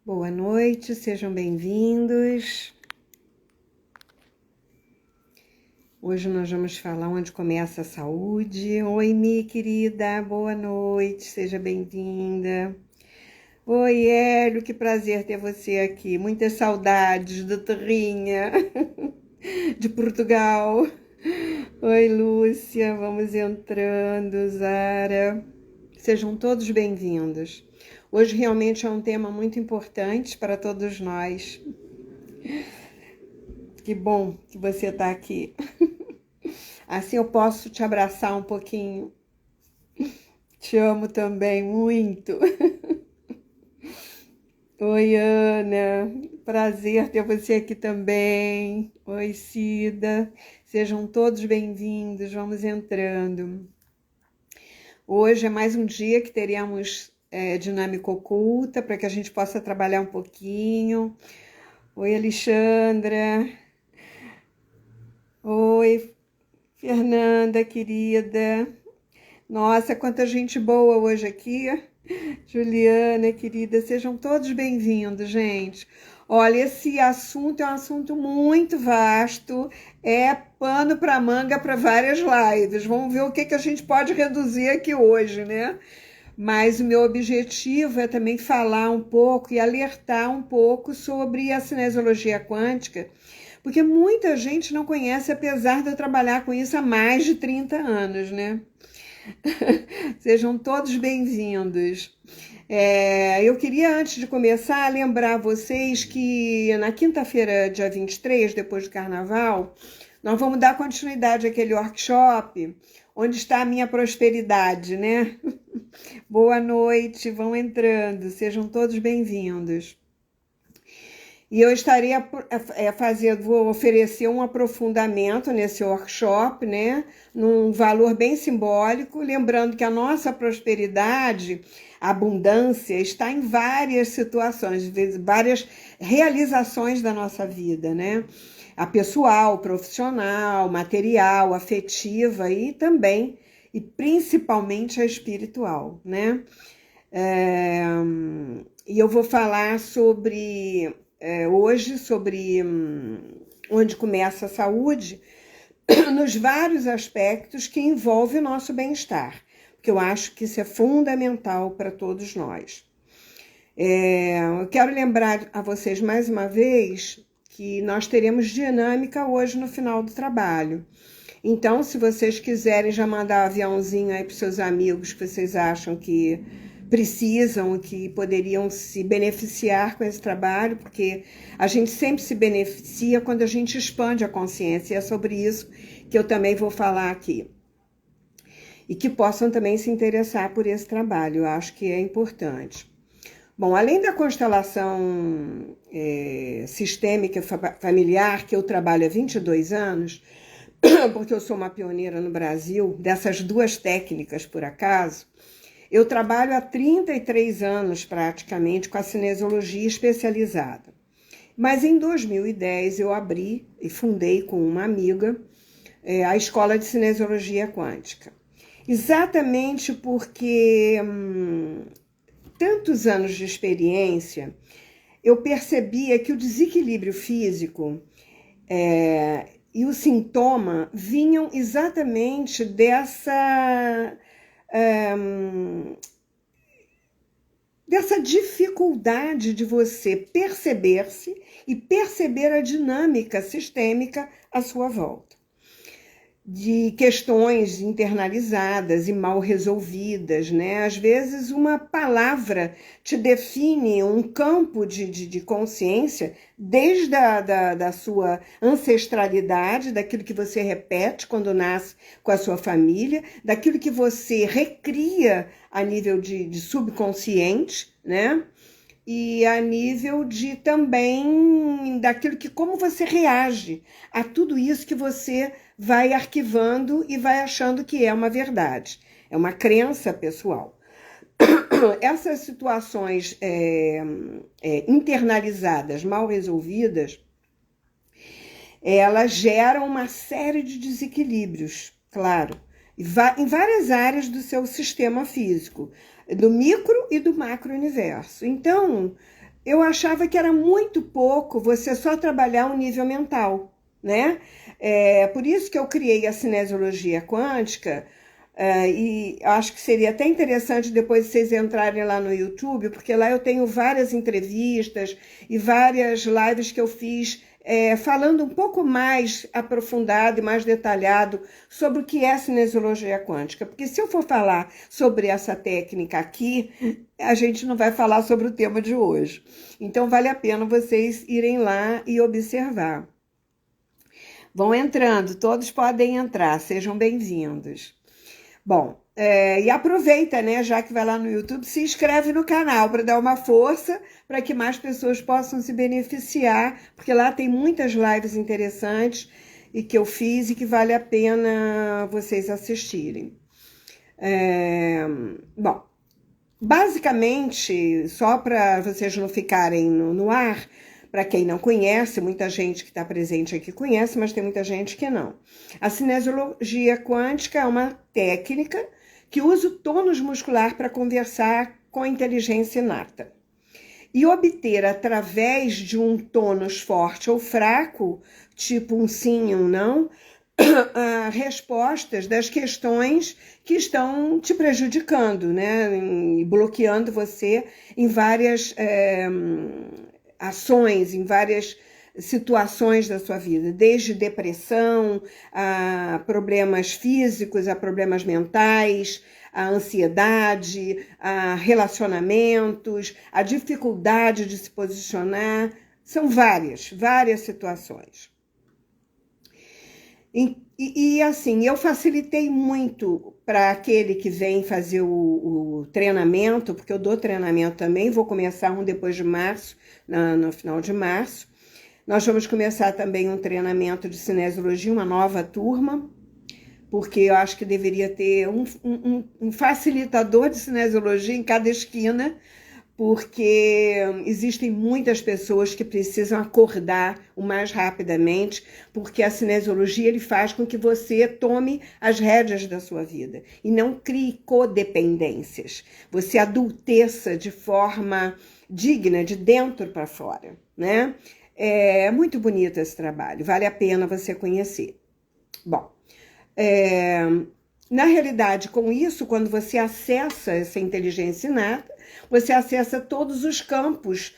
Boa noite, sejam bem-vindos. Hoje nós vamos falar onde começa a saúde. Oi, minha querida, boa noite, seja bem-vinda. Oi, Hélio, que prazer ter você aqui. Muitas saudades do Terrinha, de Portugal. Oi, Lúcia, vamos entrando, Zara. Sejam todos bem-vindos. Hoje realmente é um tema muito importante para todos nós. Que bom que você está aqui. Assim eu posso te abraçar um pouquinho. Te amo também muito. Oi, Ana. Prazer ter você aqui também. Oi, Cida. Sejam todos bem-vindos. Vamos entrando. Hoje é mais um dia que teremos dinâmica oculta para que a gente possa trabalhar um pouquinho. Oi, Alexandra. Oi, Fernanda, querida. Nossa, quanta gente boa hoje aqui. Juliana, querida, sejam todos bem-vindos, gente. Olha, esse assunto é um assunto muito vasto, é pano para manga para várias lives. Vamos ver o que a gente pode reduzir aqui hoje, né? Mas o meu objetivo é também falar um pouco e alertar um pouco sobre a cinesiologia quântica, porque muita gente não conhece, apesar de eu trabalhar com isso há mais de 30 anos, né? Sejam todos bem-vindos. Eu queria, antes de começar, lembrar vocês que na quinta-feira, dia 23, depois do Carnaval, nós vamos dar continuidade àquele workshop onde está a minha prosperidade, né? Boa noite, vão entrando, sejam todos bem-vindos. E eu estarei vou oferecer um aprofundamento nesse workshop, né? Num valor bem simbólico, lembrando que a nossa prosperidade, a abundância, está em várias situações, várias realizações da nossa vida, né? A pessoal, profissional, material, afetiva e também, e principalmente a espiritual, né? E eu vou falar hoje sobre onde começa a saúde, nos vários aspectos que envolvem o nosso bem-estar, porque eu acho que isso é fundamental para todos nós. Eu quero lembrar a vocês mais uma vez que nós teremos dinâmica hoje no final do trabalho. Então, se vocês quiserem já mandar um aviãozinho aí para os seus amigos que vocês acham que precisam, que poderiam se beneficiar com esse trabalho, porque a gente sempre se beneficia quando a gente expande a consciência, e é sobre isso que eu também vou falar aqui. E que possam também se interessar por esse trabalho, eu acho que é importante. Bom, além da constelação sistêmica familiar, que eu trabalho há 22 anos, porque eu sou uma pioneira no Brasil, dessas duas técnicas, por acaso, eu trabalho há 33 anos, praticamente, com a cinesiologia especializada. Mas em 2010 eu abri e fundei com uma amiga a Escola de Cinesiologia Quântica. Exatamente porque tantos anos de experiência, eu percebia que o desequilíbrio físico e o sintoma vinham exatamente dessa dificuldade de você perceber-se e perceber a dinâmica sistêmica à sua volta, de questões internalizadas e mal resolvidas, né? Às vezes uma palavra te define um campo de consciência desde da sua ancestralidade, daquilo que você repete quando nasce com a sua família, daquilo que você recria a nível de subconsciente, né? E a nível de também daquilo que como você reage a tudo isso que você vai arquivando e vai achando que é uma verdade, é uma crença pessoal. Essas situações internalizadas, mal resolvidas, elas geram uma série de desequilíbrios, claro, em várias áreas do seu sistema físico, do micro e do macro universo. Então, eu achava que era muito pouco você só trabalhar o nível mental, né? Por isso que eu criei a cinesiologia quântica, e acho que seria até interessante depois vocês entrarem lá no YouTube, porque lá eu tenho várias entrevistas e várias lives que eu fiz falando um pouco mais aprofundado e mais detalhado sobre o que é cinesiologia quântica. Porque se eu for falar sobre essa técnica aqui, a gente não vai falar sobre o tema de hoje. Então vale a pena vocês irem lá e observar. Vão entrando, todos podem entrar, sejam bem-vindos. Bom, e aproveita, né, já que vai lá no YouTube, se inscreve no canal para dar uma força, para que mais pessoas possam se beneficiar, porque lá tem muitas lives interessantes e que eu fiz e que vale a pena vocês assistirem. Bom, basicamente, só para vocês não ficarem no ar, para quem não conhece, muita gente que está presente aqui conhece, mas tem muita gente que não. A cinesiologia quântica é uma técnica que usa o tônus muscular para conversar com a inteligência inata. E obter, através de um tônus forte ou fraco, tipo um sim ou um não, respostas das questões que estão te prejudicando, né? E bloqueando você em várias ações, em várias situações da sua vida, desde depressão, a problemas físicos, a problemas mentais, a ansiedade, a relacionamentos, a dificuldade de se posicionar. São várias situações. E assim, eu facilitei muito para aquele que vem fazer o treinamento, porque eu dou treinamento também, vou começar um depois de março, no final de março. Nós vamos começar também um treinamento de cinesiologia, uma nova turma, porque eu acho que deveria ter um facilitador de cinesiologia em cada esquina, porque existem muitas pessoas que precisam acordar o mais rapidamente, porque a cinesiologia ele faz com que você tome as rédeas da sua vida e não crie codependências. Você adulteça de forma digna, de dentro para fora, né? É muito bonito esse trabalho, vale a pena você conhecer. Bom, na realidade, com isso, quando você acessa essa inteligência inata, você acessa todos os campos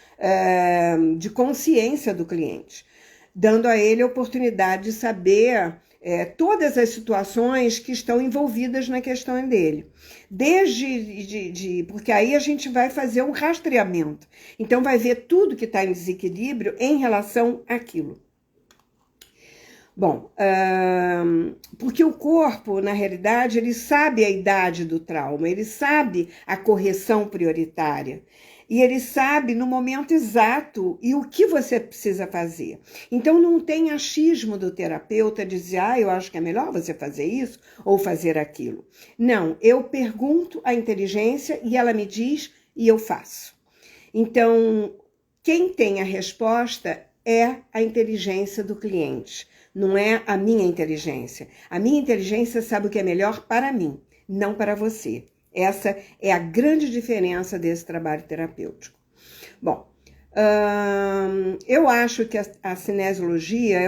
de consciência do cliente, dando a ele a oportunidade de saber todas as situações que estão envolvidas na questão dele. Porque aí a gente vai fazer um rastreamento. Então, vai ver tudo que está em desequilíbrio em relação àquilo. Bom, porque o corpo, na realidade, ele sabe a idade do trauma, ele sabe a correção prioritária e ele sabe no momento exato e o que você precisa fazer. Então, não tem achismo do terapeuta dizer, eu acho que é melhor você fazer isso ou fazer aquilo. Não, eu pergunto à inteligência e ela me diz e eu faço. Então, quem tem a resposta é a inteligência do cliente. Não é a minha inteligência. A minha inteligência sabe o que é melhor para mim, não para você. Essa é a grande diferença desse trabalho terapêutico. Bom, eu acho que a cinesiologia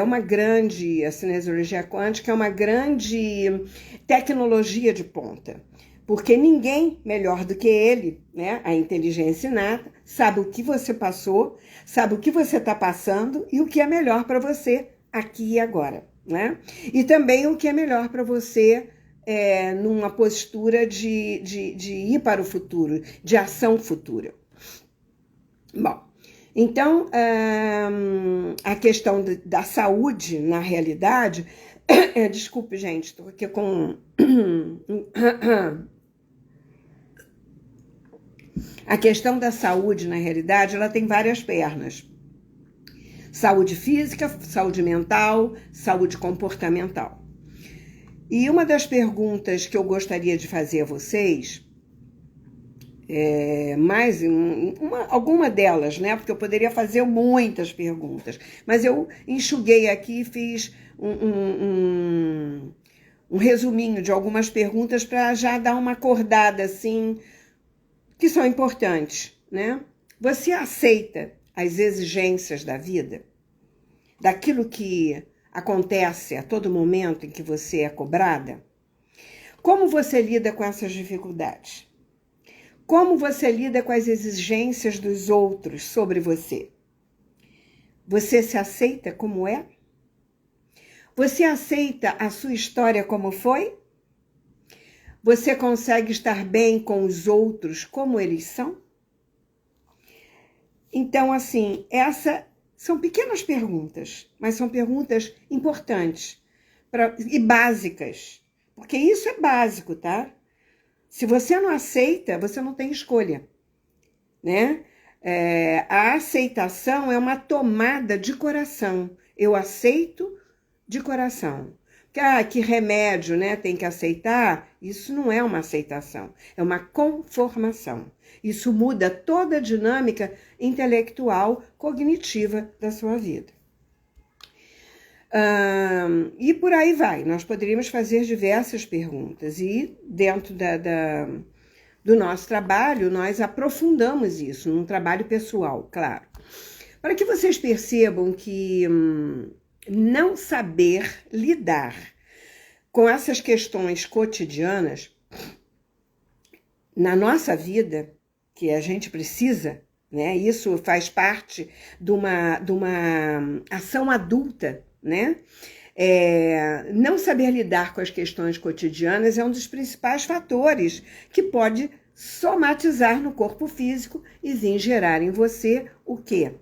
a cinesiologia quântica é uma grande tecnologia de ponta, porque ninguém melhor do que ele, né, a inteligência inata, sabe o que você passou, sabe o que você está passando e o que é melhor para você aqui e agora, né? E também o que é melhor para você numa postura de ir para o futuro, de ação futura. Bom, então, a questão da saúde, na realidade, desculpe, gente, estou aqui com... A questão da saúde, na realidade, ela tem várias pernas. Saúde física, saúde mental, saúde comportamental. E uma das perguntas que eu gostaria de fazer a vocês, alguma delas, né? Porque eu poderia fazer muitas perguntas, mas eu enxuguei aqui e fiz um resuminho de algumas perguntas para já dar uma acordada, assim, que são importantes, né? Você aceita às exigências da vida, daquilo que acontece a todo momento em que você é cobrada? Como você lida com essas dificuldades? Como você lida com as exigências dos outros sobre você? Você se aceita como é? Você aceita a sua história como foi? Você consegue estar bem com os outros como eles são? Então, assim, essas são pequenas perguntas, mas são perguntas importantes e básicas, porque isso é básico, tá? Se você não aceita, você não tem escolha, né? A aceitação é uma tomada de coração. Eu aceito de coração. Que remédio, né? Tem que aceitar. Isso não é uma aceitação, é uma conformação. Isso muda toda a dinâmica intelectual, cognitiva da sua vida. E por aí vai. Nós poderíamos fazer diversas perguntas e dentro do nosso trabalho, nós aprofundamos isso, num trabalho pessoal, claro. Para que vocês percebam que não saber lidar com essas questões cotidianas na nossa vida, que a gente precisa, né? Isso faz parte de uma ação adulta, né? Não saber lidar com as questões cotidianas é um dos principais fatores que pode somatizar no corpo físico e gerar em você o quê?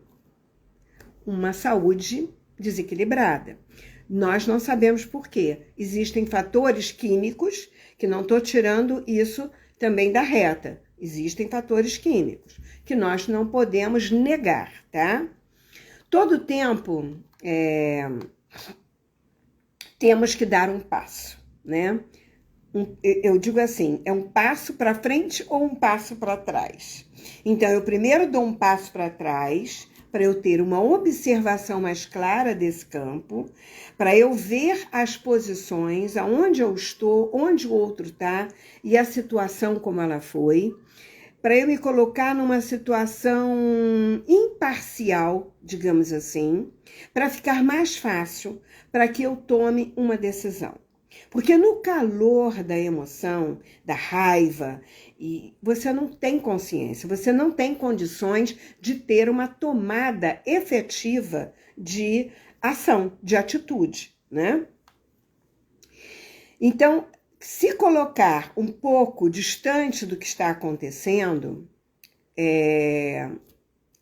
Uma saúde desequilibrada. Nós não sabemos por quê. Existem fatores químicos, que não estou tirando isso também da reta. Existem fatores químicos que nós não podemos negar, tá? Todo tempo temos que dar um passo, né? Eu digo assim, é um passo para frente ou um passo para trás? Então, eu primeiro dou um passo para trás, para eu ter uma observação mais clara desse campo, para eu ver as posições, aonde eu estou, onde o outro está e a situação como ela foi, para eu me colocar numa situação imparcial, digamos assim, para ficar mais fácil, para que eu tome uma decisão. Porque no calor da emoção, da raiva, você não tem consciência, você não tem condições de ter uma tomada efetiva de ação, de atitude, né? Então, se colocar um pouco distante do que está acontecendo,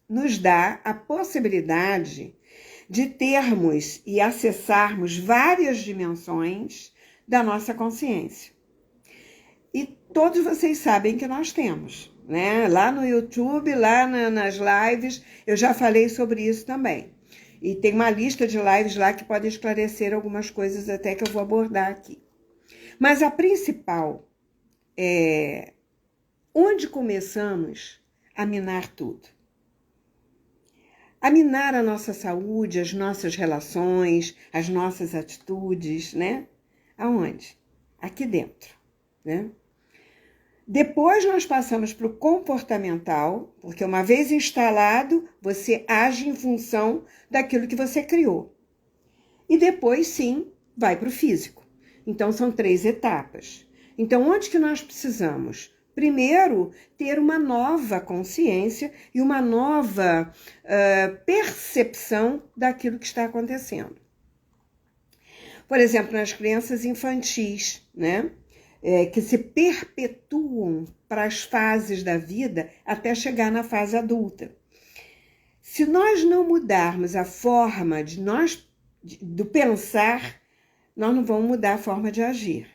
nos dá a possibilidade de termos e acessarmos várias dimensões da nossa consciência. E todos vocês sabem que nós temos, né? Lá no YouTube, lá nas lives, eu já falei sobre isso também. E tem uma lista de lives lá que pode esclarecer algumas coisas até que eu vou abordar aqui. Mas a principal é onde começamos a minar tudo. A minar a nossa saúde, as nossas relações, as nossas atitudes, né? Aonde? Aqui dentro, né? Depois nós passamos para o comportamental, porque uma vez instalado, você age em função daquilo que você criou. E depois, sim, vai para o físico. Então, são 3 etapas. Então, onde que nós precisamos? Primeiro, ter uma nova consciência e uma nova percepção daquilo que está acontecendo. Por exemplo, nas crianças infantis, né? Que se perpetuam para as fases da vida até chegar na fase adulta. Se nós não mudarmos a forma do pensar, nós não vamos mudar a forma de agir.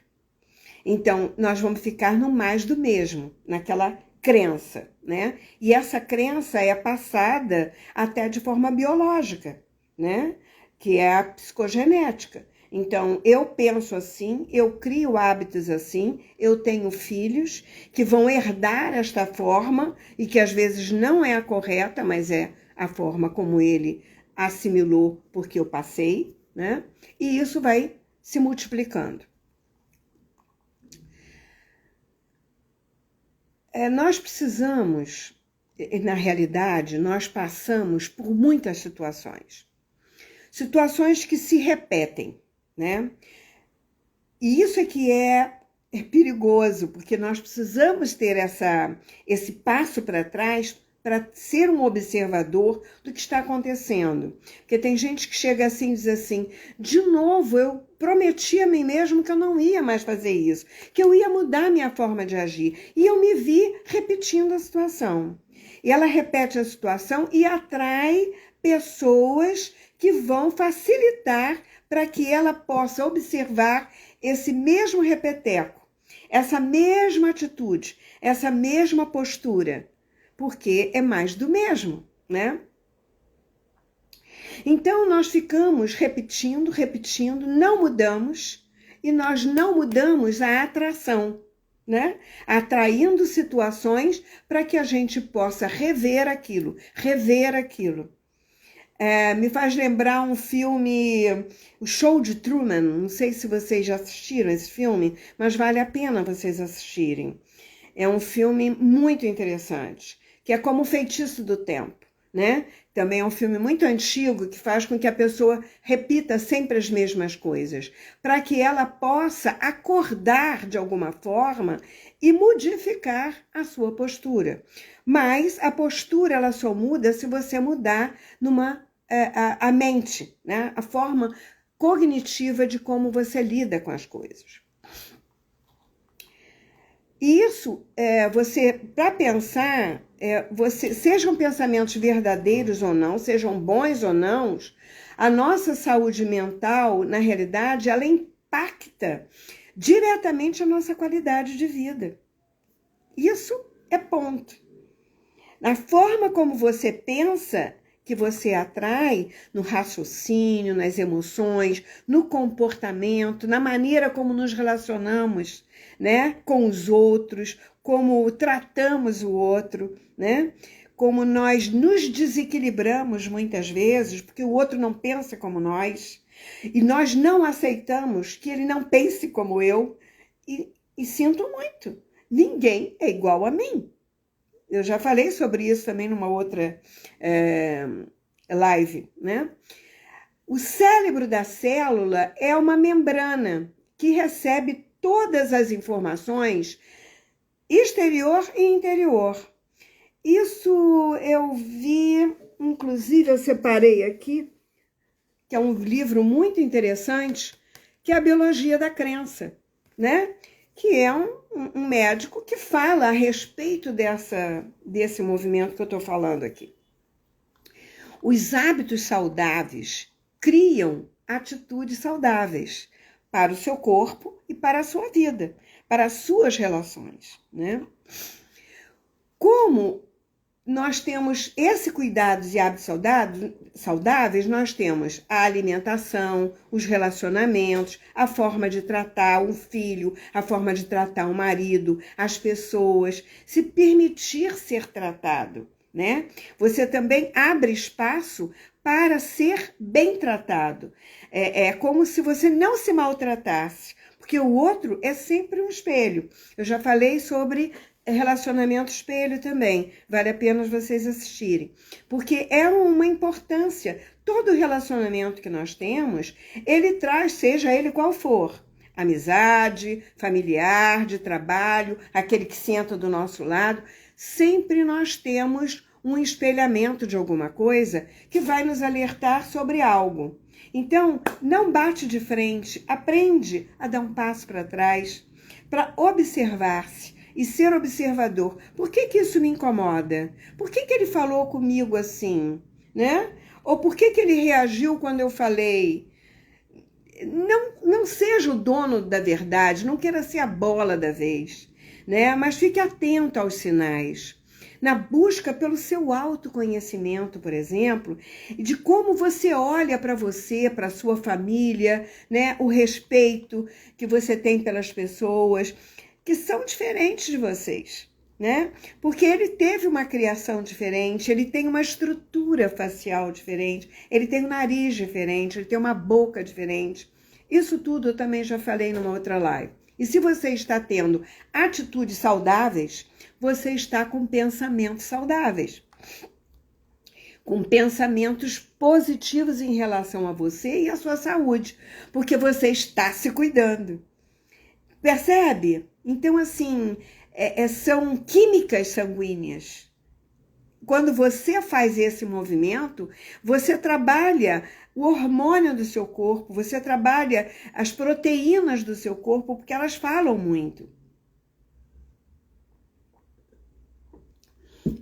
Então, nós vamos ficar no mais do mesmo, naquela crença, né? E essa crença é passada até de forma biológica, né? Que é a psicogenética. Então, eu penso assim, eu crio hábitos assim, eu tenho filhos que vão herdar esta forma e que às vezes não é a correta, mas é a forma como ele assimilou porque eu passei, né? E isso vai se multiplicando. Nós precisamos na realidade, nós passamos por muitas situações que se repetem, né? E isso é que é perigoso, porque nós precisamos ter esse passo para trás para ser um observador do que está acontecendo. Porque tem gente que chega assim e diz assim, de novo, eu prometi a mim mesmo que eu não ia mais fazer isso, que eu ia mudar a minha forma de agir. E eu me vi repetindo a situação. E ela repete a situação e atrai pessoas que vão facilitar para que ela possa observar esse mesmo repeteco, essa mesma atitude, essa mesma postura, porque é mais do mesmo, né? Então, nós ficamos repetindo, não mudamos, e nós não mudamos a atração, né? Atraindo situações para que a gente possa rever aquilo. Me faz lembrar um filme, O Show de Truman, não sei se vocês já assistiram esse filme, mas vale a pena vocês assistirem. É um filme muito interessante, que é como o Feitiço do Tempo, né? Também é um filme muito antigo que faz com que a pessoa repita sempre as mesmas coisas, para que ela possa acordar de alguma forma e modificar a sua postura. Mas a postura ela só muda se você mudar a mente, né? A forma cognitiva de como você lida com as coisas. E isso, para pensar, sejam pensamentos verdadeiros ou não, sejam bons ou não, a nossa saúde mental, na realidade, ela impacta diretamente a nossa qualidade de vida. Isso é ponto. Na forma como você pensa, que você atrai no raciocínio, nas emoções, no comportamento, na maneira como nos relacionamos, né, com os outros, como tratamos o outro, né? Como nós nos desequilibramos muitas vezes, porque o outro não pensa como nós, e nós não aceitamos que ele não pense como eu, e sinto muito, ninguém é igual a mim. Eu já falei sobre isso também numa outra live, né? O cérebro da célula é uma membrana que recebe todas as informações exterior e interior. Isso eu vi, inclusive eu separei aqui, que é um livro muito interessante, que é a Biologia da Crença, né? Que é um médico que fala a respeito desse movimento que eu estou falando aqui. Os hábitos saudáveis criam atitudes saudáveis para o seu corpo e para a sua vida, para as suas relações, né? Como nós temos esse cuidado de hábitos saudáveis, nós temos a alimentação, os relacionamentos, a forma de tratar um filho, a forma de tratar um marido, as pessoas, se permitir ser tratado, né? Você também abre espaço para ser bem tratado. É como se você não se maltratasse, porque o outro é sempre um espelho. Eu já falei sobre relacionamento espelho também, vale a pena vocês assistirem, porque é uma importância. Todo relacionamento que nós temos, ele traz, seja ele qual for, amizade, familiar, de trabalho, aquele que senta do nosso lado, sempre nós temos um espelhamento de alguma coisa que vai nos alertar sobre algo. Então, não bate de frente, aprende a dar um passo para trás, para observar-se e ser observador. Por que isso me incomoda? Por que ele falou comigo assim, né? Ou por que ele reagiu quando eu falei? Não seja o dono da verdade, não queira ser a bola da vez, né? Mas fique atento aos sinais. Na busca pelo seu autoconhecimento, por exemplo, de como você olha para você, para a sua família, né? O respeito que você tem pelas pessoas que são diferentes de vocês, né? Porque ele teve uma criação diferente, ele tem uma estrutura facial diferente, ele tem um nariz diferente, ele tem uma boca diferente. Isso tudo eu também já falei numa outra live. E se você está tendo atitudes saudáveis, você está com pensamentos saudáveis, com pensamentos positivos em relação a você e à sua saúde, porque você está se cuidando. Percebe? Então, assim, são químicas sanguíneas. Quando você faz esse movimento, você trabalha o hormônio do seu corpo, você trabalha as proteínas do seu corpo, porque elas falam muito.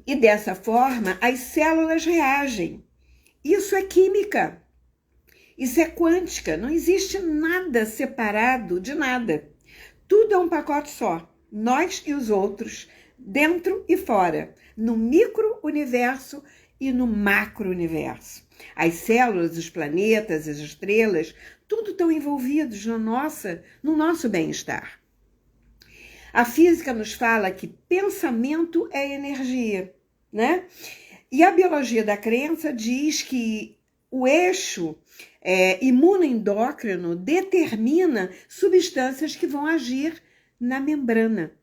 E dessa forma, as células reagem. Isso é química. Isso é quântica. Não existe nada separado de nada. Tudo é um pacote só. Nós e os outros, dentro e fora, no micro-universo e no macro-universo. As células, os planetas, as estrelas, tudo estão envolvidos no nosso bem-estar. A física nos fala que pensamento é energia, né? E a biologia da crença diz que o eixo imunoendócrino determina substâncias que vão agir na membrana.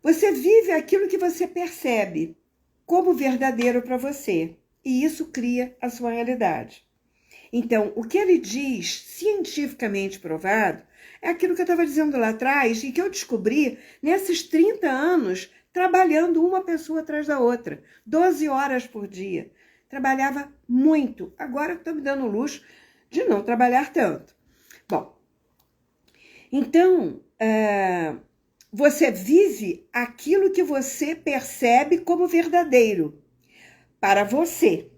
Você vive aquilo que você percebe como verdadeiro para você, e isso cria a sua realidade. Então, o que ele diz, cientificamente provado, é aquilo que eu estava dizendo lá atrás e que eu descobri nesses 30 anos trabalhando uma pessoa atrás da outra, 12 horas por dia. Trabalhava muito. Agora estou me dando o luxo de não trabalhar tanto. Bom, então, você vive aquilo que você percebe como verdadeiro para você,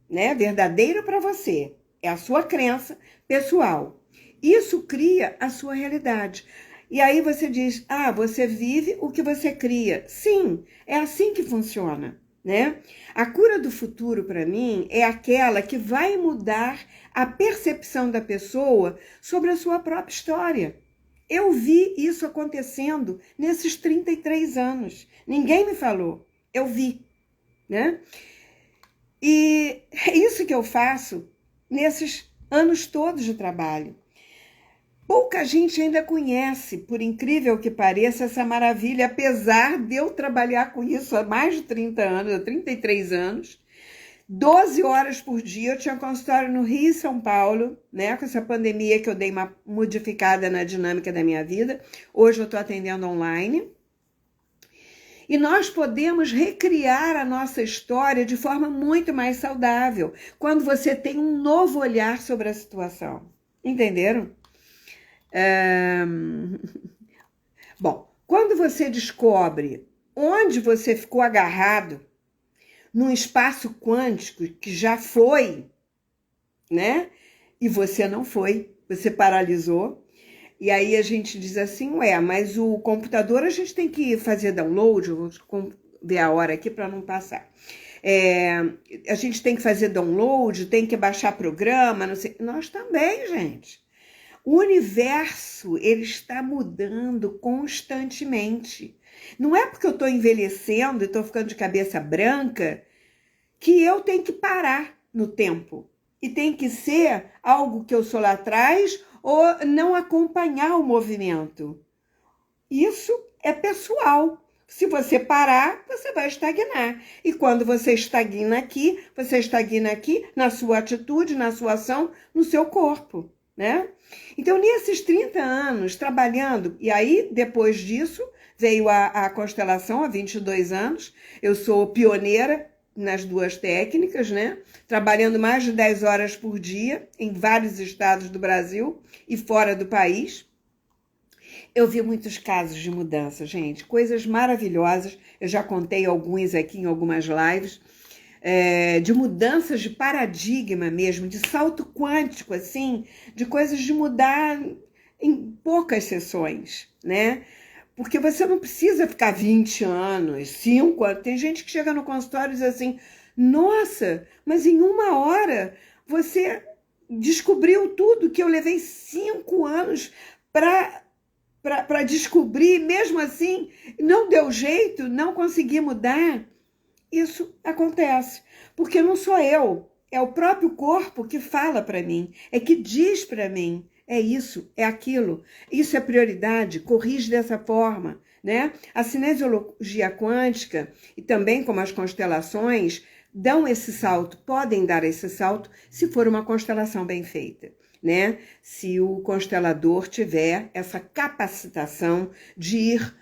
né? Verdadeiro para você. É a sua crença pessoal. Isso cria a sua realidade. E aí você diz, você vive o que você cria. Sim, é assim que funciona, né? A cura do futuro, para mim, é aquela que vai mudar a percepção da pessoa sobre a sua própria história. Eu vi isso acontecendo nesses 33 anos. Ninguém me falou, eu vi, né? E é isso que eu faço nesses anos todos de trabalho. Pouca gente ainda conhece, por incrível que pareça, essa maravilha, apesar de eu trabalhar com isso há mais de 30 anos, há 33 anos, 12 horas por dia. Eu tinha consultório no Rio e São Paulo, né? Com essa pandemia que eu dei uma modificada na dinâmica da minha vida. Hoje eu estou atendendo online. E nós podemos recriar a nossa história de forma muito mais saudável, quando você tem um novo olhar sobre a situação. Entenderam? Bom, quando você descobre onde você ficou agarrado num espaço quântico que já foi, né? E você não foi, você paralisou. E aí a gente diz assim, mas o computador a gente tem que fazer download, eu vou ver a hora aqui para não passar. A gente tem que fazer download, tem que baixar programa, não sei. Nós também, gente. O universo, ele está mudando constantemente. Não é porque eu estou envelhecendo e estou ficando de cabeça branca que eu tenho que parar no tempo. E tem que ser algo que eu sou lá atrás ou não acompanhar o movimento. Isso é pessoal. Se você parar, você vai estagnar. E quando você estagna aqui na sua atitude, na sua ação, no seu corpo, né? Então, nesses 30 anos trabalhando, e aí, depois disso, veio a constelação há 22 anos. Eu sou pioneira nas duas técnicas, né? Trabalhando mais de 10 horas por dia em vários estados do Brasil e fora do país. Eu vi muitos casos de mudança, gente, coisas maravilhosas. Eu já contei alguns aqui em algumas lives, de mudanças de paradigma mesmo, de salto quântico, assim, de coisas de mudar em poucas sessões, né? Porque você não precisa ficar 20 anos, 5 anos. Tem gente que chega no consultório e diz assim, nossa, mas em 1 hora você descobriu tudo que eu levei 5 anos para descobrir, mesmo assim, não deu jeito, não consegui mudar. Isso acontece, porque não sou eu, é o próprio corpo que fala para mim, é que diz para mim, é isso, é aquilo, isso é prioridade, corrige dessa forma, né? A cinesiologia quântica e também como as constelações dão esse salto, podem dar esse salto se for uma constelação bem feita, né? Se o constelador tiver essa capacitação de ir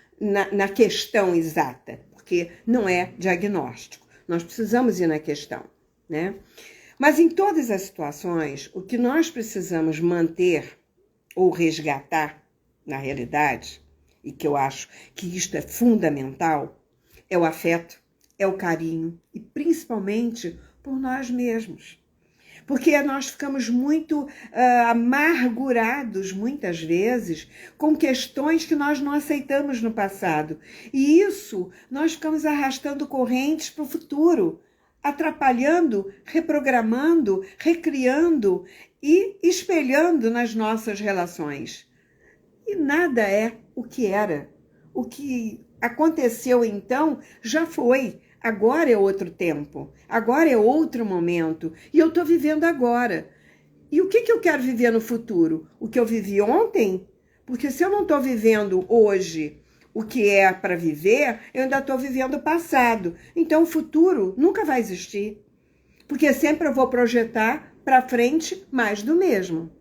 na questão exata, porque não é diagnóstico, nós precisamos ir na questão, né? Mas em todas as situações, o que nós precisamos manter ou resgatar, na realidade, e que eu acho que isto é fundamental, é o afeto, é o carinho e principalmente por nós mesmos. Porque nós ficamos muito amargurados, muitas vezes, com questões que nós não aceitamos no passado. E isso, nós ficamos arrastando correntes para o futuro, atrapalhando, reprogramando, recriando e espelhando nas nossas relações. E nada é o que era. O que aconteceu então já foi. Agora é outro tempo, agora é outro momento, e eu estou vivendo agora. E o que eu quero viver no futuro? O que eu vivi ontem? Porque se eu não estou vivendo hoje o que é para viver, eu ainda estou vivendo o passado. Então o futuro nunca vai existir, porque sempre eu vou projetar para frente mais do mesmo.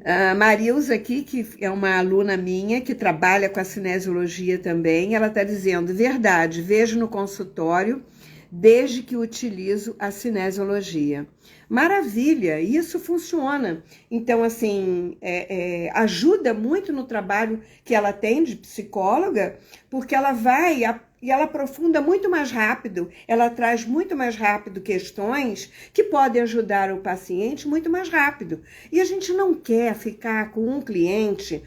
A Marilza aqui, que é uma aluna minha, que trabalha com a cinesiologia também, ela está dizendo, verdade, vejo no consultório desde que utilizo a cinesiologia. Maravilha, isso funciona. Então, assim, ajuda muito no trabalho que ela tem de psicóloga, porque ela vai e ela aprofunda muito mais rápido, ela traz muito mais rápido questões que podem ajudar o paciente muito mais rápido. E a gente não quer ficar com um cliente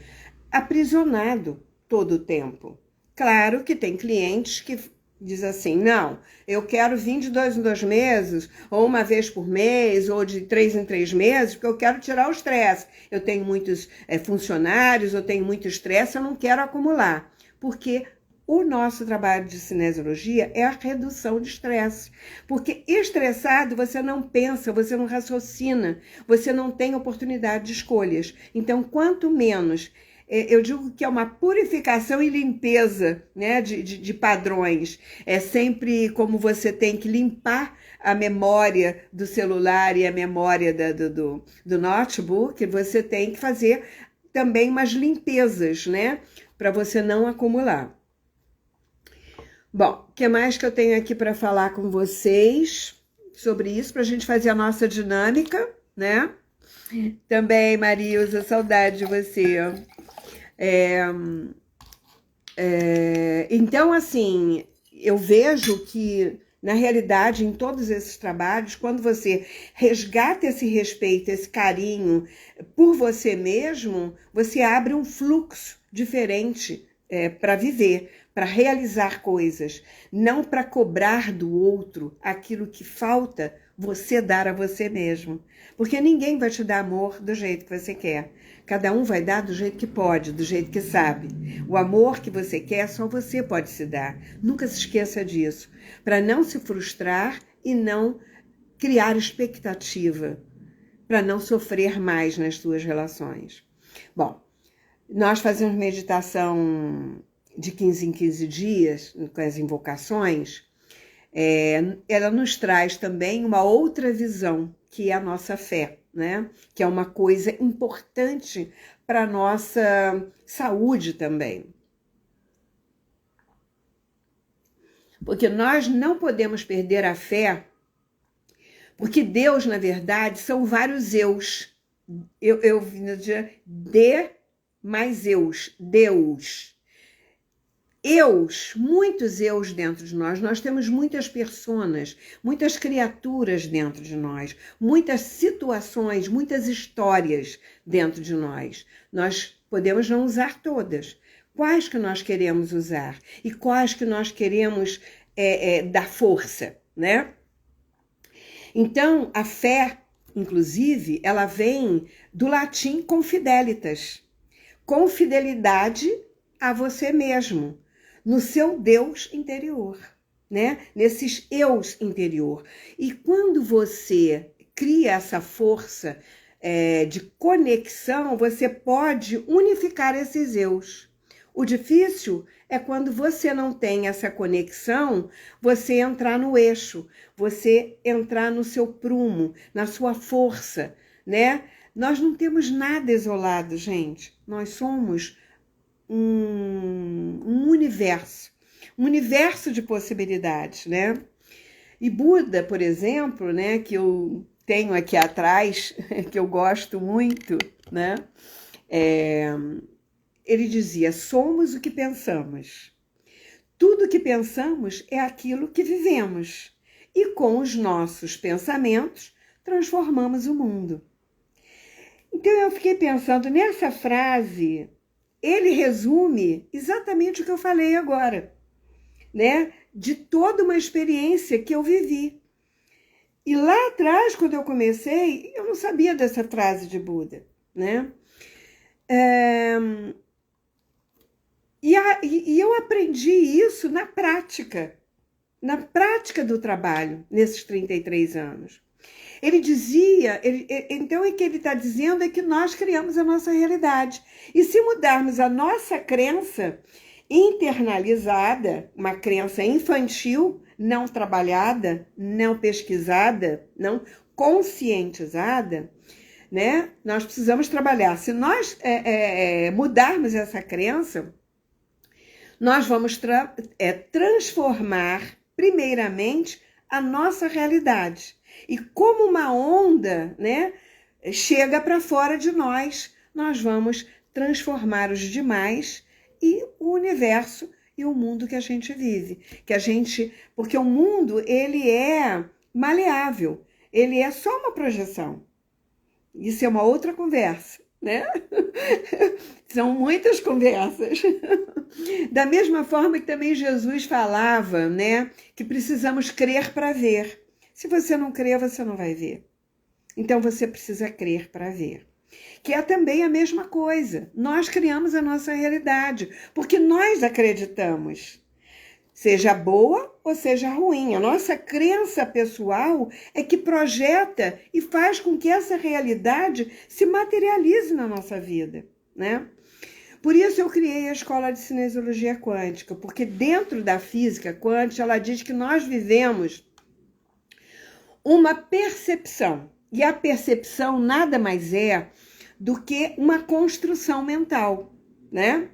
aprisionado todo o tempo. Claro que tem clientes que diz assim, não, eu quero vir de 2 em 2 meses, ou uma vez por mês, ou de 3 em 3 meses, porque eu quero tirar o estresse. Eu tenho muitos funcionários, eu tenho muito estresse, eu não quero acumular. Porque o nosso trabalho de cinesiologia é a redução de estresse. Porque estressado você não pensa, você não raciocina, você não tem oportunidade de escolhas. Então, quanto menos... Eu digo que é uma purificação e limpeza, né, de padrões. É sempre como você tem que limpar a memória do celular e a memória do notebook, você tem que fazer também umas limpezas, né, para você não acumular. Bom, o que mais que eu tenho aqui para falar com vocês sobre isso, para a gente fazer a nossa dinâmica, né? Também, Marilza, saudade de você. Então, assim, eu vejo que, na realidade, em todos esses trabalhos, quando você resgata esse respeito, esse carinho por você mesmo, você abre um fluxo diferente para viver, para realizar coisas, não para cobrar do outro aquilo que falta você dar a você mesmo. Porque ninguém vai te dar amor do jeito que você quer. Cada um vai dar do jeito que pode, do jeito que sabe. O amor que você quer, só você pode se dar. Nunca se esqueça disso. Para não se frustrar e não criar expectativa. Para não sofrer mais nas suas relações. Bom, nós fazemos meditação de 15 em 15 dias, com as invocações. Ela nos traz também uma outra visão, que é a nossa fé, né? Que é uma coisa importante para a nossa saúde também. Porque nós não podemos perder a fé, porque Deus, na verdade, são vários eus. Eu de mais eus, Deus. Muitos eus dentro de nós. Nós temos muitas personas, muitas criaturas dentro de nós, muitas situações, muitas histórias dentro de nós. Nós podemos não usar todas. Quais que nós queremos usar? E quais que nós queremos dar força, né? Então, a fé, inclusive, ela vem do latim confidelitas. Com fidelidade a você mesmo, no seu Deus interior, né? Nesses eus interior. E quando você cria essa força de conexão, você pode unificar esses eus. O difícil é quando você não tem essa conexão, você entrar no eixo, você entrar no seu prumo, na sua força, né? Nós não temos nada isolado, gente. Nós somos um universo de possibilidades, né? E Buda, por exemplo, né, que eu tenho aqui atrás, que eu gosto muito, né? Ele dizia: somos o que pensamos. Tudo que pensamos é aquilo que vivemos. E com os nossos pensamentos, transformamos o mundo. Então eu fiquei pensando nessa frase, ele resume exatamente o que eu falei agora, né? De toda uma experiência que eu vivi. E lá atrás, quando eu comecei, eu não sabia dessa frase de Buda, né? E eu aprendi isso na prática do trabalho, nesses 33 anos. Ele dizia, então o que ele está dizendo é que nós criamos a nossa realidade. E se mudarmos a nossa crença internalizada, uma crença infantil, não trabalhada, não pesquisada, não conscientizada, né? Nós precisamos trabalhar. Se nós mudarmos essa crença, nós vamos transformar, primeiramente, a nossa realidade. E como uma onda, né, chega para fora de nós, nós vamos transformar os demais e o universo e o mundo que a gente vive. Porque o mundo, ele é maleável, ele é só uma projeção. Isso é uma outra conversa, né? São muitas conversas. Da mesma forma que também Jesus falava, né, que precisamos crer para ver. Se você não crer, você não vai ver. Então você precisa crer para ver. Que é também a mesma coisa. Nós criamos a nossa realidade, porque nós acreditamos. Seja boa ou seja ruim. A nossa crença pessoal é que projeta e faz com que essa realidade se materialize na nossa vida, né? Por isso eu criei a Escola de Cinesiologia Quântica, porque dentro da física quântica ela diz que nós vivemos uma percepção. E a percepção nada mais é do que uma construção mental, né?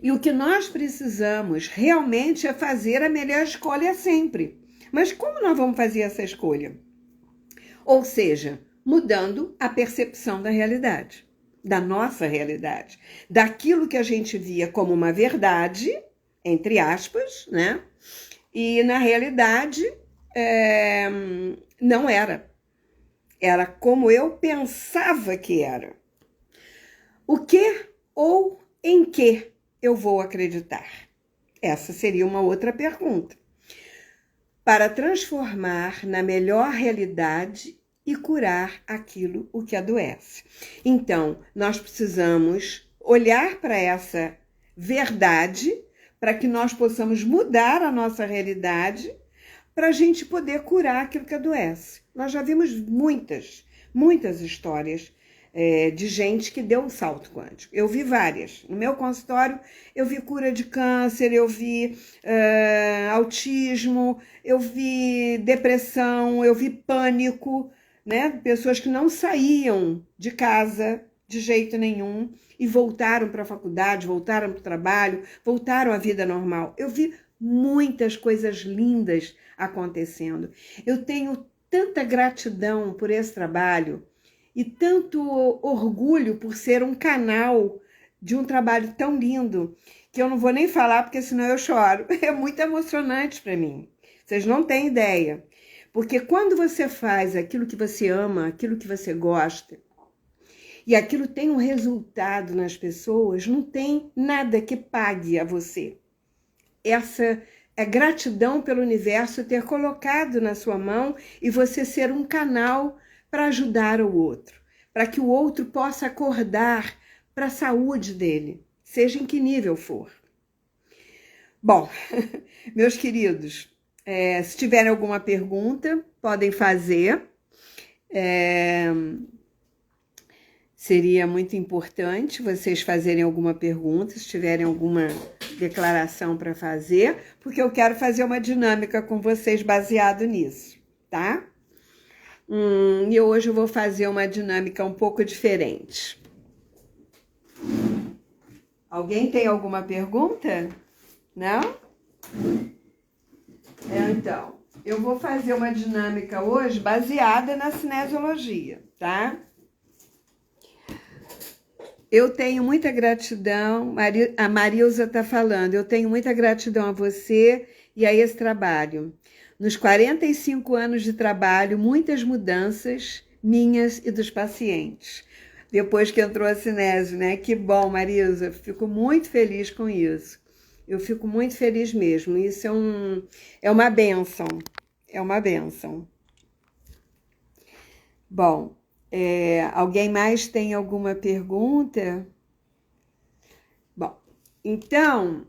E o que nós precisamos realmente é fazer a melhor escolha sempre. Mas como nós vamos fazer essa escolha? Ou seja, mudando a percepção da realidade, da nossa realidade, daquilo que a gente via como uma verdade, entre aspas, né? E na realidade não era. Era como eu pensava que era. O que ou em que eu vou acreditar? Essa seria uma outra pergunta. Para transformar na melhor realidade e curar aquilo o que adoece. Então, nós precisamos olhar para essa verdade, para que nós possamos mudar a nossa realidade, para a gente poder curar aquilo que adoece. Nós já vimos muitas histórias de gente que deu um salto quântico. Eu vi várias. No meu consultório, eu vi cura de câncer, eu vi autismo, eu vi depressão, eu vi pânico, né? Pessoas que não saíam de casa de jeito nenhum e voltaram para a faculdade, voltaram para o trabalho, voltaram à vida normal. Eu vi muitas coisas lindas acontecendo. Eu tenho tanta gratidão por esse trabalho e tanto orgulho por ser um canal de um trabalho tão lindo que eu não vou nem falar porque senão eu choro. É muito emocionante para mim. Vocês não têm ideia. Porque quando você faz aquilo que você ama, aquilo que você gosta, e aquilo tem um resultado nas pessoas, não tem nada que pague a você. Essa é gratidão pelo universo ter colocado na sua mão e você ser um canal para ajudar o outro, para que o outro possa acordar para a saúde dele, seja em que nível for. Bom, meus queridos, Se tiverem alguma pergunta, podem fazer. Seria muito importante vocês fazerem alguma pergunta, se tiverem alguma declaração para fazer, porque eu quero fazer uma dinâmica com vocês baseado nisso, tá? E hoje eu vou fazer uma dinâmica um pouco diferente. Alguém tem alguma pergunta? Não? Então, eu vou fazer uma dinâmica hoje baseada na cinesiologia, tá? Eu tenho muita gratidão, a Marilza está falando, eu tenho muita gratidão a você e a esse trabalho. Nos 45 anos de trabalho, muitas mudanças minhas e dos pacientes. Depois que entrou a cinésio, né? Que bom, Marilza, fico muito feliz com isso. Eu fico muito feliz mesmo, isso é uma bênção, é uma bênção. Bom, alguém mais tem alguma pergunta? Bom, então,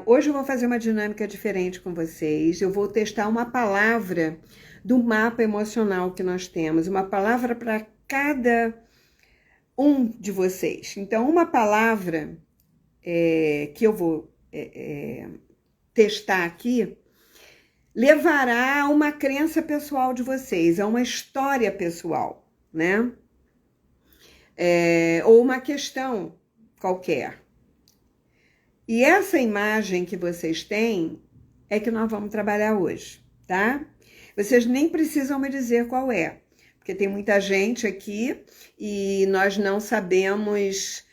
hoje eu vou fazer uma dinâmica diferente com vocês. Eu vou testar uma palavra do mapa emocional que nós temos, uma palavra para cada um de vocês. Então, uma palavra que eu vou testar aqui levará a uma crença pessoal de vocês, a uma história pessoal, né? Ou uma questão qualquer. E essa imagem que vocês têm é que nós vamos trabalhar hoje, tá? Vocês nem precisam me dizer qual é, porque tem muita gente aqui e nós não sabemos,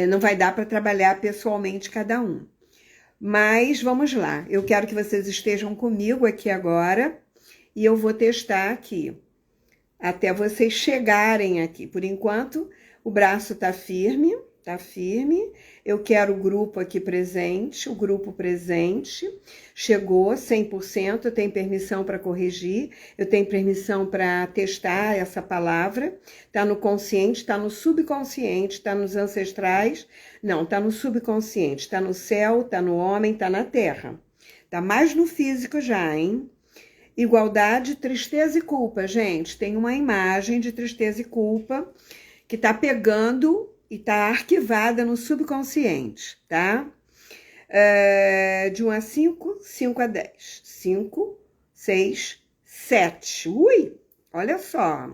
não vai dar para trabalhar pessoalmente cada um. Mas vamos lá, eu quero que vocês estejam comigo aqui agora e eu vou testar aqui, até vocês chegarem aqui. Por enquanto, o braço tá firme, tá firme. Eu quero o grupo aqui presente, o grupo presente. Chegou 100%, eu tenho permissão para corrigir, eu tenho permissão para testar essa palavra. Tá no consciente, tá no subconsciente, tá nos ancestrais. Não, tá no subconsciente, tá no céu, tá no homem, tá na terra. Tá mais no físico já, hein? Igualdade, tristeza e culpa, gente. Tem uma imagem de tristeza e culpa que tá pegando e tá arquivada no subconsciente, tá? De 1 a 5, 5 a 10. 5, 6, 7. Ui, olha só.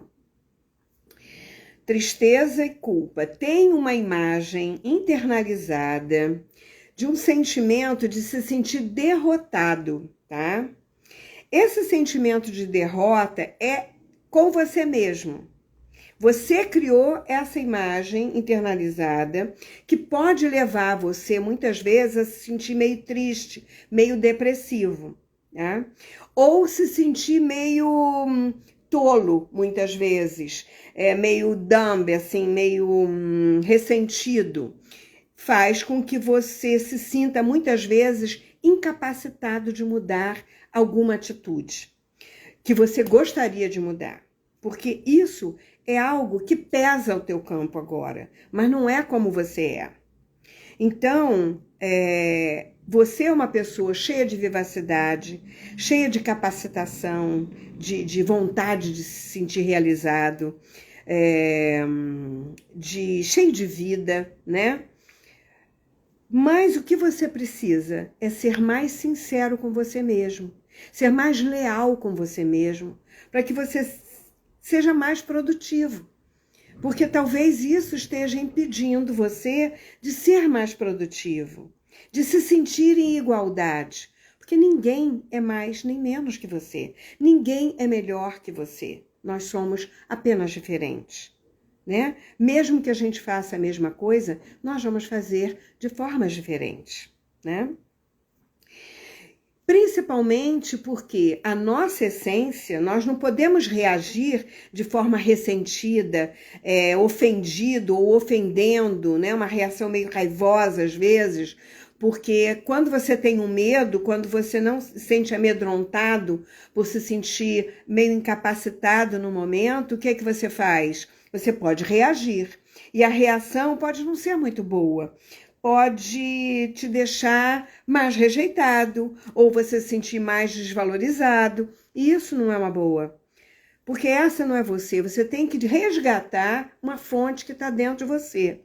Tristeza e culpa. Tem uma imagem internalizada de um sentimento de se sentir derrotado, tá? Esse sentimento de derrota é com você mesmo. Você criou essa imagem internalizada que pode levar você, muitas vezes, a se sentir meio triste, meio depressivo, né? Ou se sentir meio tolo, muitas vezes, meio dumb, assim, meio ressentido. Faz com que você se sinta, muitas vezes, incapacitado de mudar alguma atitude que você gostaria de mudar. Porque isso é algo que pesa o teu campo agora, mas não é como você é. Então, você é uma pessoa cheia de vivacidade, cheia de capacitação, de vontade de se sentir realizado, cheio de vida, né? Mas o que você precisa é ser mais sincero com você mesmo, ser mais leal com você mesmo, para que você seja mais produtivo. Porque talvez isso esteja impedindo você de ser mais produtivo, de se sentir em igualdade. Porque ninguém é mais nem menos que você. Ninguém é melhor que você. Nós somos apenas diferentes, né? Mesmo que a gente faça a mesma coisa, nós vamos fazer de formas diferentes, né? Principalmente porque a nossa essência, nós não podemos reagir de forma ressentida, ofendido ou ofendendo, né? Uma reação meio raivosa às vezes, porque quando você tem um medo, quando você não se sente amedrontado por se sentir meio incapacitado no momento, o que é que você faz? Você pode reagir. E a reação pode não ser muito boa. pode te deixar mais rejeitado, ou você se sentir mais desvalorizado. E isso não é uma boa. Porque essa não é você. Você tem que resgatar uma fonte que está dentro de você,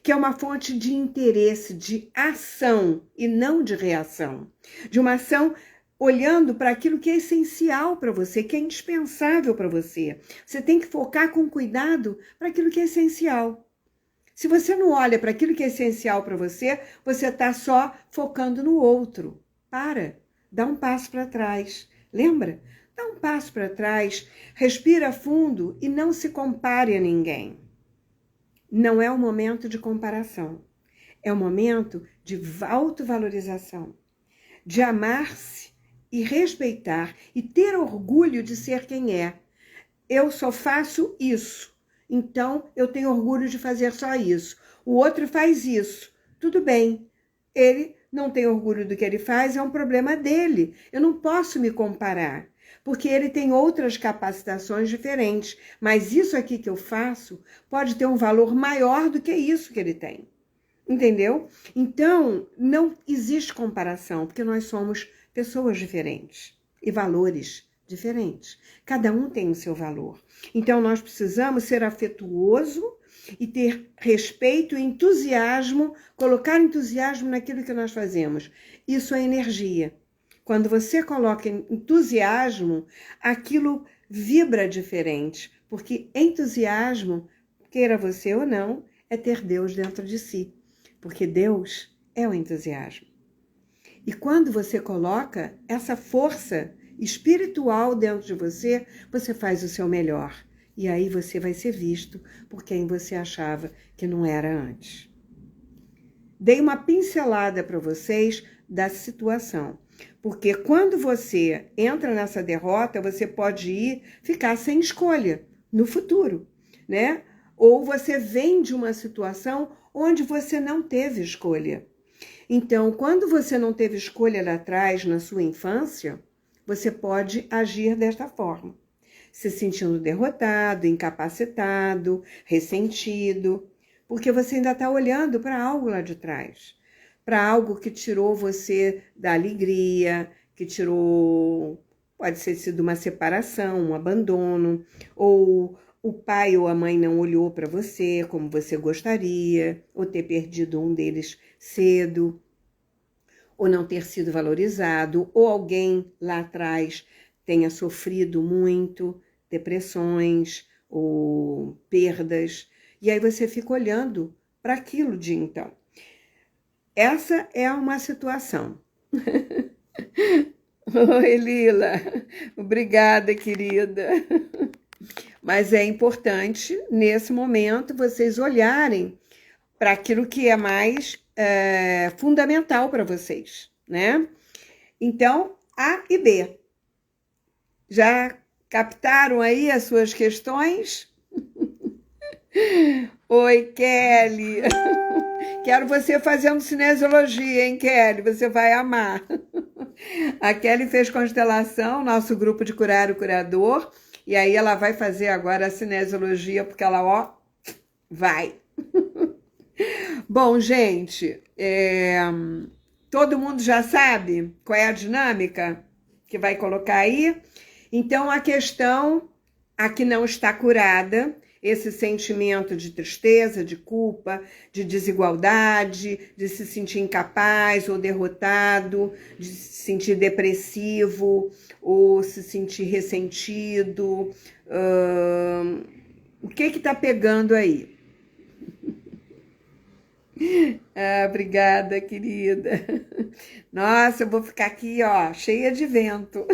que é uma fonte de interesse, de ação e não de reação. De uma ação olhando para aquilo que é essencial para você, que é indispensável para você. Você tem que focar com cuidado para aquilo que é essencial. Se você não olha para aquilo que é essencial para você, você está só focando no outro. Dá um passo para trás. Lembra? Dá um passo para trás, respira fundo e não se compare a ninguém. Não é o momento de comparação. É o momento de autovalorização, de amar-se e respeitar e ter orgulho de ser quem é. Eu só faço isso, então eu tenho orgulho de fazer só isso. O outro faz isso, tudo bem. Ele não tem orgulho do que ele faz, é um problema dele. Eu não posso me comparar, porque ele tem outras capacitações diferentes. Mas isso aqui que eu faço pode ter um valor maior do que isso que ele tem. Entendeu? Então, não existe comparação, porque nós somos pessoas diferentes e valores diferentes. Cada um tem o seu valor. Então, nós precisamos ser afetuoso e ter respeito e entusiasmo, colocar entusiasmo naquilo que nós fazemos. Isso é energia. Quando você coloca entusiasmo, aquilo vibra diferente, porque entusiasmo, queira você ou não, é ter Deus dentro de si, porque Deus é o entusiasmo. E quando você coloca essa força espiritual dentro de você, você faz o seu melhor. E aí você vai ser visto por quem você achava que não era antes. Dei uma pincelada para vocês da situação. Porque quando você entra nessa derrota, você pode ficar sem escolha no futuro, né? Ou você vem de uma situação onde você não teve escolha. Então, quando você não teve escolha lá atrás, na sua infância, você pode agir desta forma. Se sentindo derrotado, incapacitado, ressentido, porque você ainda está olhando para algo lá de trás. Para algo que tirou você da alegria, que tirou, pode ter sido uma separação, um abandono, ou o pai ou a mãe não olhou para você como você gostaria, ou ter perdido um deles cedo, ou não ter sido valorizado, ou alguém lá atrás tenha sofrido muito, depressões ou perdas, e aí você fica olhando para aquilo de então. Essa é uma situação. Oi, Lila. Obrigada, querida. Mas é importante, nesse momento, vocês olharem para aquilo que é mais fundamental para vocês, né? Então, A e B. Já captaram aí as suas questões? Oi, Kelly. Quero você fazendo cinesiologia, hein, Kelly? Você vai amar. A Kelly fez constelação, nosso grupo de curar o curador, e aí ela vai fazer agora a cinesiologia, porque ela, ó, vai. Bom, gente, todo mundo já sabe qual é a dinâmica que vai colocar aí? Então, a questão, a que não está curada, esse sentimento de tristeza, de culpa, de desigualdade, de se sentir incapaz ou derrotado, de se sentir depressivo ou se sentir ressentido. O que está pegando aí? Obrigada, querida. Nossa, eu vou ficar aqui, ó, cheia de vento.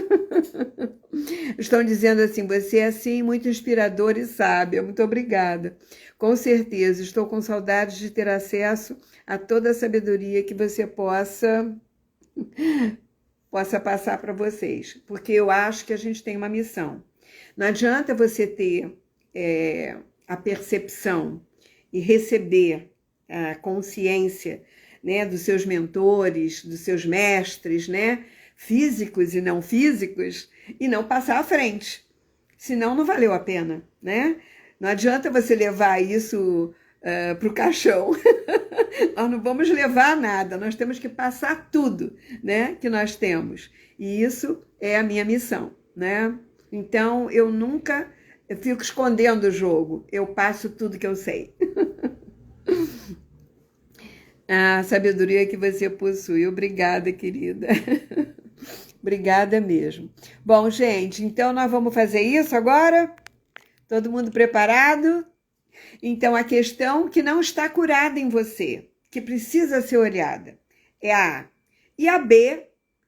Estão dizendo assim, você é assim muito inspiradora e sábia. Muito obrigada. Com certeza, estou com saudades de ter acesso a toda a sabedoria que você possa passar para vocês. Porque eu acho que a gente tem uma missão. Não adianta você ter a percepção e receber a consciência, né, dos seus mentores, dos seus mestres, né, físicos e não físicos, e não passar à frente. Senão não valeu a pena, né? Não adianta você levar isso para o caixão. Nós não vamos levar nada, nós temos que passar tudo, né, que nós temos. E isso é a minha missão, né? Então, eu nunca fico escondendo o jogo, eu passo tudo que eu sei. A sabedoria que você possui. Obrigada, querida. Obrigada mesmo. Bom, gente, então nós vamos fazer isso agora? Todo mundo preparado? Então, a questão que não está curada em você, que precisa ser olhada, é a A. E a B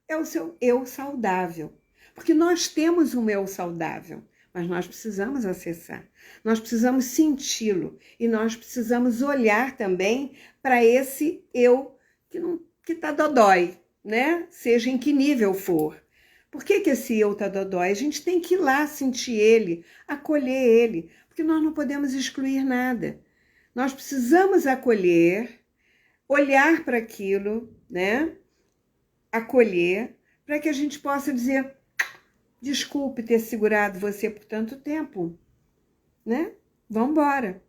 é o seu eu saudável. Porque nós temos um eu saudável, mas nós precisamos acessar. Nós precisamos senti-lo. E nós precisamos olhar também para esse eu que tá dodói, né? Seja em que nível for. Por que esse eu tá dodói? A gente tem que ir lá sentir ele, acolher ele, porque nós não podemos excluir nada. Nós precisamos acolher, olhar para aquilo, né? Acolher, para que a gente possa dizer: desculpe ter segurado você por tanto tempo, né? Vamos embora.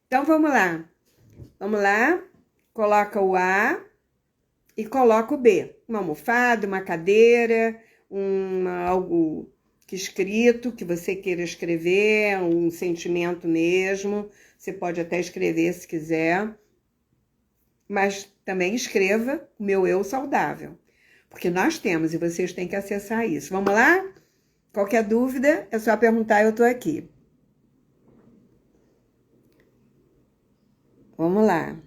Então, vamos lá. Vamos lá. Coloca o A e coloca o B. Uma almofada, uma cadeira, algo que escrito, que você queira escrever, um sentimento mesmo. Você pode até escrever se quiser. Mas também escreva o meu eu saudável. Porque nós temos e vocês têm que acessar isso. Vamos lá? Qualquer dúvida, é só perguntar, eu tô aqui. Vamos lá.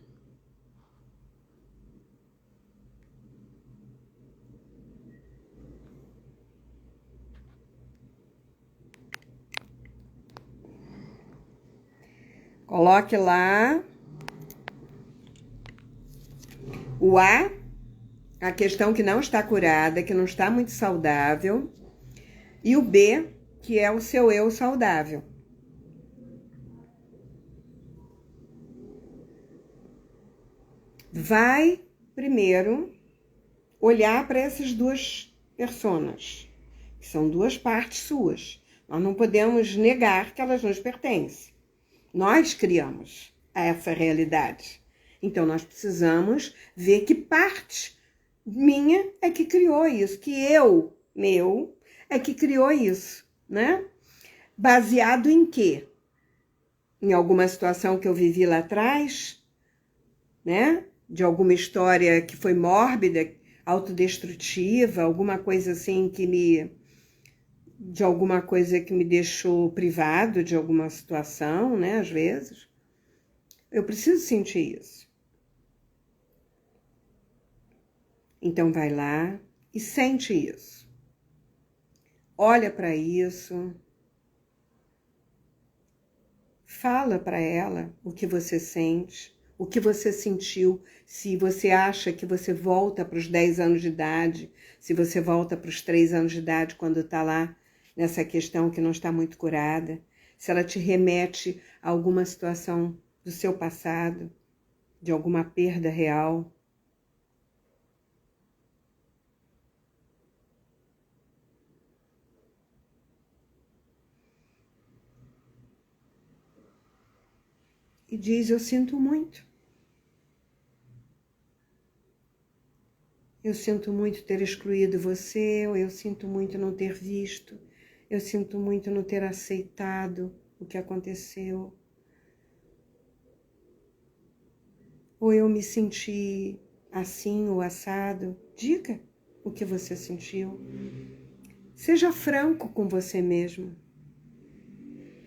Coloque lá o a questão que não está curada, que não está muito saudável, e o B, que é o seu eu saudável. Vai primeiro olhar para essas duas personas, que são duas partes suas. Nós não podemos negar que elas nos pertencem. Nós criamos essa realidade. Então, nós precisamos ver que parte minha é que criou isso, que meu, é que criou isso, né? Baseado em quê? Em alguma situação que eu vivi lá atrás, né? De alguma história que foi mórbida, autodestrutiva, alguma coisa assim de alguma coisa que me deixou privado de alguma situação, né? Às vezes. Eu preciso sentir isso. Então vai lá e sente isso. Olha para isso. Fala para ela o que você sente, o que você sentiu, se você acha que você volta para os 10 anos de idade, se você volta para os 3 anos de idade quando está lá nessa questão que não está muito curada, se ela te remete a alguma situação do seu passado, de alguma perda real. E diz: eu sinto muito. Eu sinto muito ter excluído você, ou eu sinto muito não ter visto, eu sinto muito não ter aceitado o que aconteceu. Ou eu me senti assim ou assado. Diga o que você sentiu. Seja franco com você mesmo.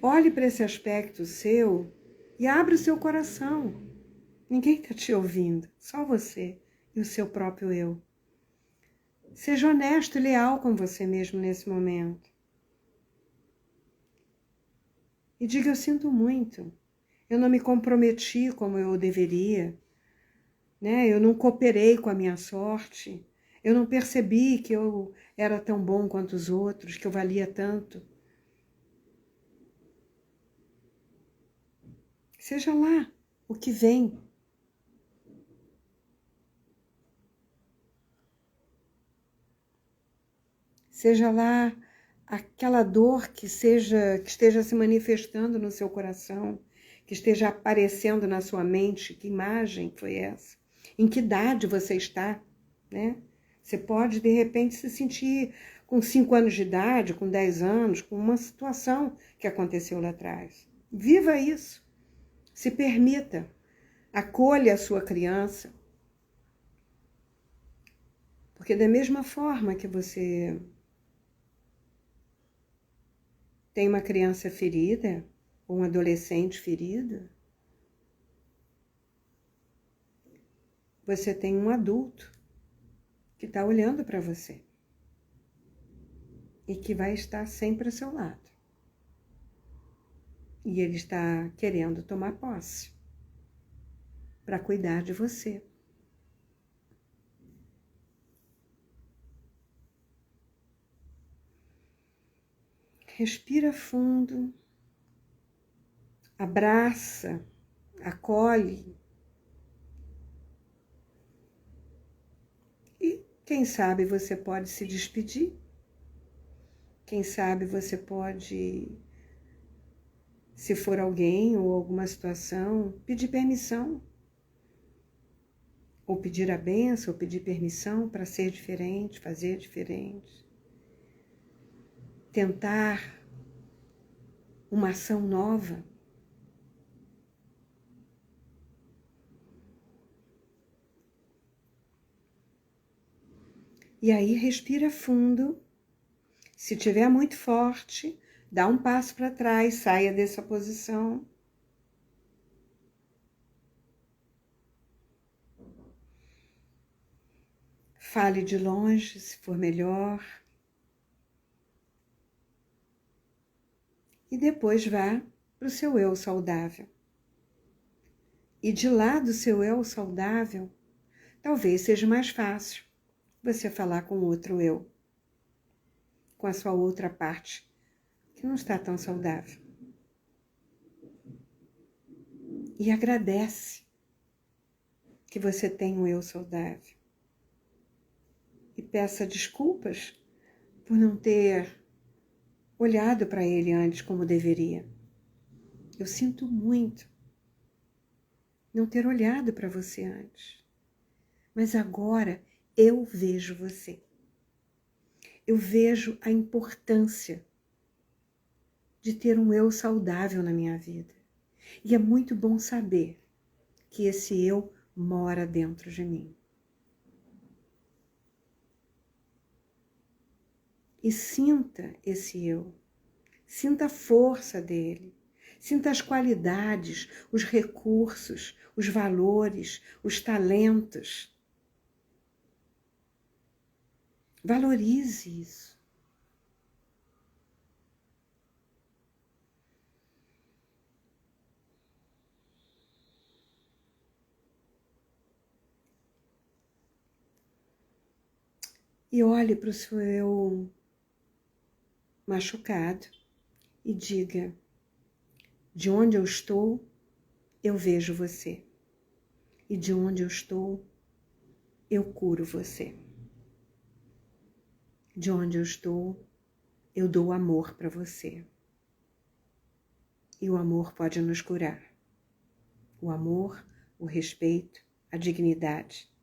Olhe para esse aspecto seu e abra o seu coração. Ninguém está te ouvindo, só você e o seu próprio eu. Seja honesto e leal com você mesmo nesse momento. E diga: eu sinto muito. Eu não me comprometi como eu deveria, né? Eu não cooperei com a minha sorte. Eu não percebi que eu era tão bom quanto os outros, que eu valia tanto. Seja lá o que vem. Seja lá aquela dor que esteja se manifestando no seu coração, que esteja aparecendo na sua mente. Que imagem foi essa? Em que idade você está, né? Você pode, de repente, se sentir com 5 anos de idade, com 10 anos, com uma situação que aconteceu lá atrás. Viva isso. Se permita. Acolha a sua criança. Porque da mesma forma que você tem uma criança ferida, ou um adolescente ferido, você tem um adulto que está olhando para você e que vai estar sempre ao seu lado. E ele está querendo tomar posse para cuidar de você. Respira fundo, abraça, acolhe. E quem sabe você pode se despedir. Quem sabe você pode, se for alguém ou alguma situação, pedir permissão. Ou pedir a bênção, ou pedir permissão para ser diferente, fazer diferente. Tentar uma ação nova. E aí respira fundo. Se tiver muito forte, dá um passo para trás, saia dessa posição. Fale de longe, se for melhor. E depois vá para o seu eu saudável. E de lá do seu eu saudável, talvez seja mais fácil você falar com outro eu, com a sua outra parte, que não está tão saudável. E agradece que você tem um eu saudável. E peça desculpas por não ter olhado para ele antes como deveria. Eu sinto muito não ter olhado para você antes. Mas agora eu vejo você. Eu vejo a importância de ter um eu saudável na minha vida. E é muito bom saber que esse eu mora dentro de mim. E sinta esse eu. Sinta a força dele. Sinta as qualidades, os recursos, os valores, os talentos. Valorize isso. E olhe para o seu eu machucado e diga: de onde eu estou, eu vejo você. E de onde eu estou, eu curo você. De onde eu estou, eu dou amor para você. E o amor pode nos curar. O amor, o respeito, a dignidade.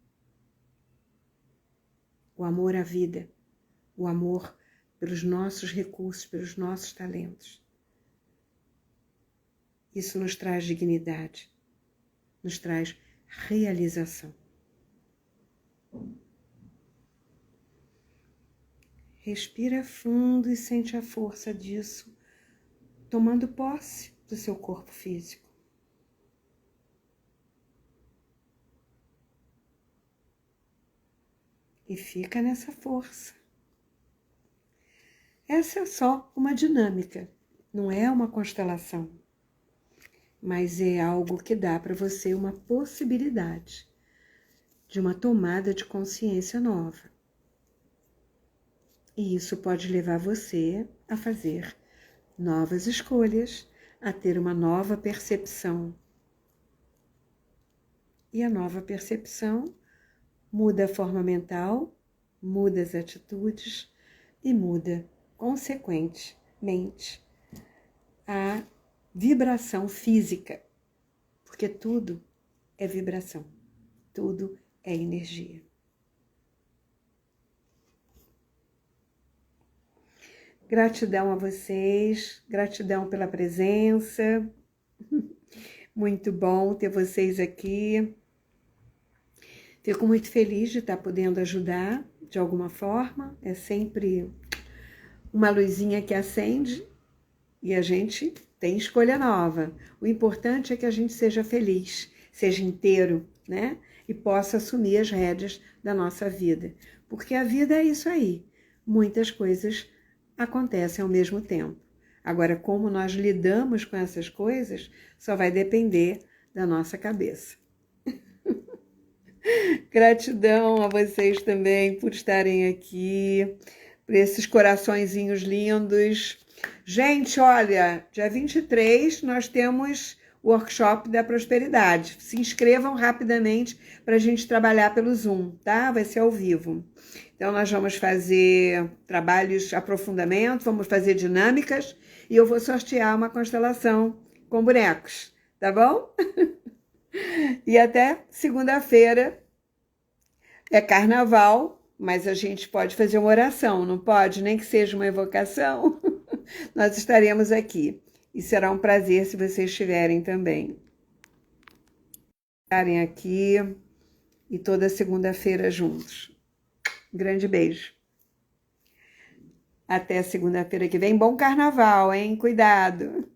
O amor à vida. O amor pelos nossos recursos, pelos nossos talentos. Isso nos traz dignidade, nos traz realização. Respira fundo e sente a força disso, tomando posse do seu corpo físico. E fica nessa força. Essa é só uma dinâmica, não é uma constelação, mas é algo que dá para você uma possibilidade de uma tomada de consciência nova. E isso pode levar você a fazer novas escolhas, a ter uma nova percepção. E a nova percepção muda a forma mental, muda as atitudes e muda, consequentemente, a vibração física. porque tudo é vibração, tudo é energia. Gratidão a vocês, gratidão pela presença. Muito bom ter vocês aqui. Fico muito feliz de estar podendo ajudar de alguma forma. É sempre uma luzinha que acende e a gente tem escolha nova. O importante é que a gente seja feliz, seja inteiro, né? E possa assumir as rédeas da nossa vida. Porque a vida é isso aí. Muitas coisas acontecem ao mesmo tempo. Agora, como nós lidamos com essas coisas, só vai depender da nossa cabeça. Gratidão a vocês também por estarem aqui, por esses coraçõezinhos lindos. Gente, olha, dia 23 nós temos o workshop da prosperidade. Se inscrevam rapidamente para a gente trabalhar pelo Zoom, tá? Vai ser ao vivo. Então, nós vamos fazer trabalhos, aprofundamento, vamos fazer dinâmicas e eu vou sortear uma constelação com bonecos, tá bom? E até segunda-feira é carnaval, mas a gente pode fazer uma oração, não pode? Nem que seja uma evocação. Nós estaremos aqui e será um prazer se vocês estiverem também. Estarem aqui e toda segunda-feira juntos. Grande beijo. Até segunda-feira que vem. Bom carnaval, hein? Cuidado.